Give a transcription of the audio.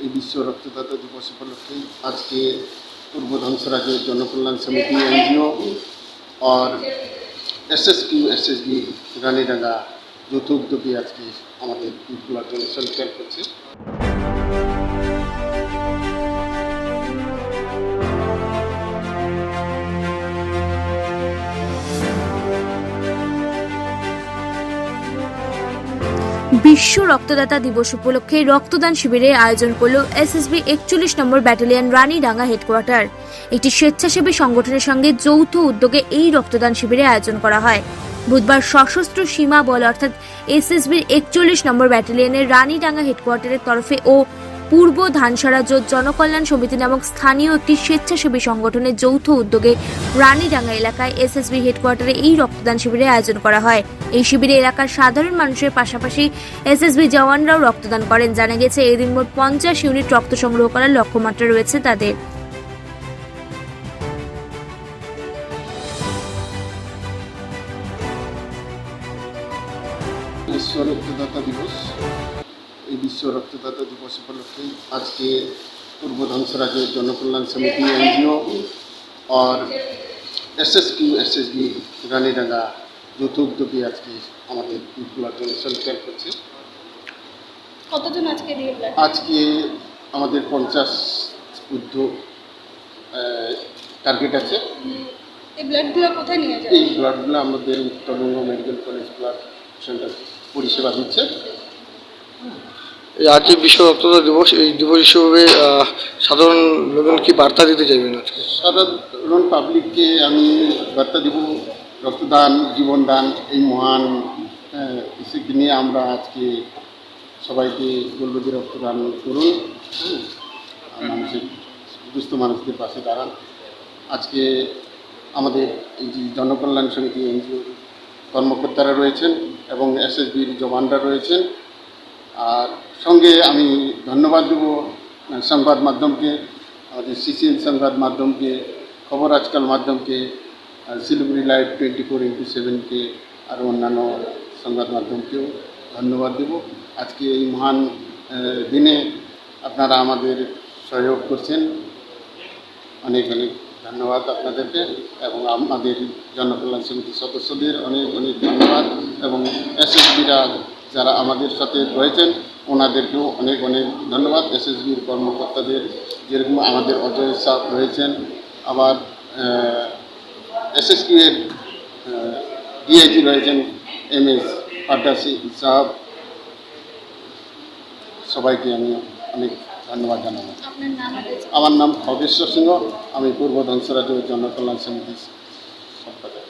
এই বিশ্ব রক্তদাতা দিবস উপলক্ষে আজকে পূর্ব ধ্বংসরাজ্যের জনকল্যাণ সমিতি এনজিও और এসএসবি রানীডাঙ্গা যৌথ উদ্যোগে আজকে আমাদের ব্লাড ডোনেশন ক্যাম্প হচ্ছে। বিশ্ব রক্তদাতা দিবস উপলক্ষে রক্তদান শিবিরের আয়োজন করল এসএসবি 41 নম্বর ব্যাটালিয়ন রানীডাঙ্গা হেডকোয়ার্টার। একটি স্বেচ্ছাসেবী সংগঠনের সঙ্গে যৌথ উদ্যোগে এই রক্তদান শিবিরের আয়োজন করা হয়। বুধবার সশস্ত্র সীমা বল অর্থাৎ এসএসবির 41 নম্বর ব্যাটালিয়নের রানীডাঙ্গা হেডকোয়ার্টারের তরফে ও পূর্ব ধানসারাজ্য জনকল্যাণ সমিতি নামক স্থানীয় একটি স্বেচ্ছাসেবী সংগঠনের যৌথ উদ্যোগে রানীডাঙ্গা এলাকায় এসএসবি হেডকোয়ার্টারে এই রক্তদান শিবিরের আয়োজন করা হয়। এই শিবিরে এলাকার সাধারণ মানুষের পাশাপাশি এসএসবি জওয়ানরাও রক্তদান করেন। জানা গেছে এদিন মোট 50 ইউনিট রক্ত সংগ্রহ করার লক্ষ্যমাত্রা রয়েছে তাদের। বিশ্ব রক্তদাতা দিবস, এই বিশ্ব রক্তদাতা দিবস উপলক্ষে আজকে পূর্ব ধ্বংসরাজ্যের জনকল্যাণ সমিতি এনজিও और এসএসবি রানীডাঙ্গা যৌথ উদ্যোগে আজকে আমাদের ব্লাড ডোনেশন ক্যাম্প হচ্ছে। কতজন আজকে দিয়ে ব্লাড? আজকে আমাদের 50 ঊর্ধ্ব টার্গেট আছে। এই ব্লাডগুলো কোথায় নিয়ে যাবে? এই ব্লাডগুলো আমাদের Uttarbanga medical college blood centre পরিষেবা দিচ্ছে। আজ বিশ্ব রক্তদাতা দিবস, এই দিবস হিসেবে সাধারণ লোকজন কি বার্তা দিতে চাইবেন? আজকে সাধারণ পাবলিককে আমি বার্তা দিব, রক্তদান জীবনদান এই মহান ইস্যুকে নিয়ে আমরা আজকে সবাইকে বলবো যে রক্তদান করুন, মানুষের দুস্থ মানুষদের পাশে দাঁড়ান। আজকে আমাদের এই যে জনকল্যাণ সমিতি এনজিওর কর্মকর্তারা রয়েছেন এবং এসএসবির জওয়ানরা রয়েছেন। আর সঙ্গে আমি ধন্যবাদ দেব সংবাদ মাধ্যমকে, আমাদের সিসিএন সংবাদ মাধ্যমকে, খবর আজকাল মাধ্যমকে, শিলিগুড়ি লাইভ 24x7কে আর অন্যান্য সংবাদ মাধ্যমকেও ধন্যবাদ দেব। আজকে এই মহান দিনে আপনারা আমাদের সহযোগ করছেন, অনেক অনেক ধন্যবাদ আপনাদেরকে এবং আমাদের জনকল্যাণ সমিতির সদস্যদের অনেক অনেক ধন্যবাদ এবং এসএসবিরা যারা আমাদের সাথে রয়েছেন ওনাদেরকেও অনেক অনেক ধন্যবাদ। এসএসবির কর্মকর্তাদের যেরকম আমাদের অজয় সাহ রয়েছেন, আবার এসএসবি এর ডিআইজি রয়েছেন MS পাড্ডাসি সাহেব, সবাইকে আমি অনেক ধন্যবাদ জানাবো। আমার নাম খগেশ্বর সিংহ, আমি পূর্ব ধ্বংসরাজ্য জনকল্যাণ সমিতির সম্পাদক।